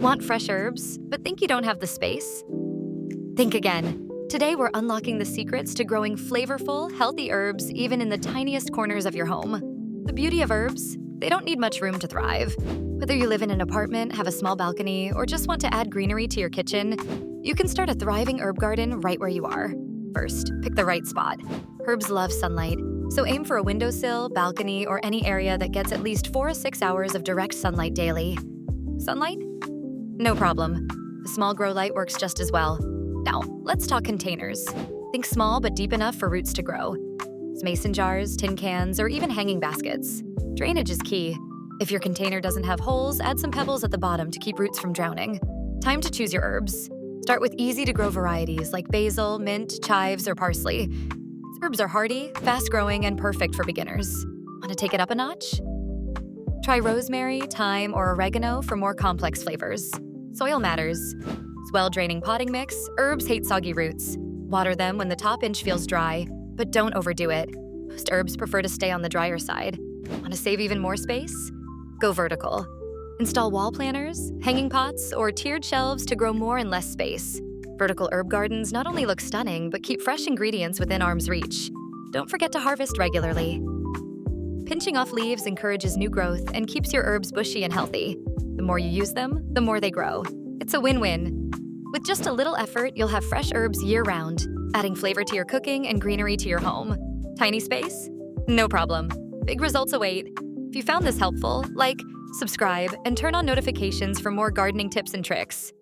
Want fresh herbs, but think you don't have the space? Think again. Today, we're unlocking the secrets to growing flavorful, healthy herbs even in the tiniest corners of your home. The beauty of herbs, they don't need much room to thrive. Whether you live in an apartment, have a small balcony, or just want to add greenery to your kitchen, you can start a thriving herb garden right where you are. First, pick the right spot. Herbs love sunlight, so aim for a windowsill, balcony, or any area that gets at least 4 to 6 hours of direct sunlight daily. Sunlight? No problem. A small grow light works just as well. Now, let's talk containers. Think small but deep enough for roots to grow. Mason jars, tin cans, or even hanging baskets. Drainage is key. If your container doesn't have holes, add some pebbles at the bottom to keep roots from drowning. Time to choose your herbs. Start with easy-to-grow varieties like basil, mint, chives, or parsley. These herbs are hardy, fast-growing, and perfect for beginners. Want to take it up a notch? Try rosemary, thyme, or oregano for more complex flavors. Soil matters. Well-draining potting mix, herbs hate soggy roots. Water them when the top inch feels dry, but don't overdo it. Most herbs prefer to stay on the drier side. Want to save even more space? Go vertical. Install wall planters, hanging pots, or tiered shelves to grow more in less space. Vertical herb gardens not only look stunning, but keep fresh ingredients within arm's reach. Don't forget to harvest regularly. Pinching off leaves encourages new growth and keeps your herbs bushy and healthy. The more you use them, the more they grow. It's a win-win. With just a little effort, you'll have fresh herbs year-round, adding flavor to your cooking and greenery to your home. Tiny space? No problem. Big results await. If you found this helpful, like, subscribe, and turn on notifications for more gardening tips and tricks.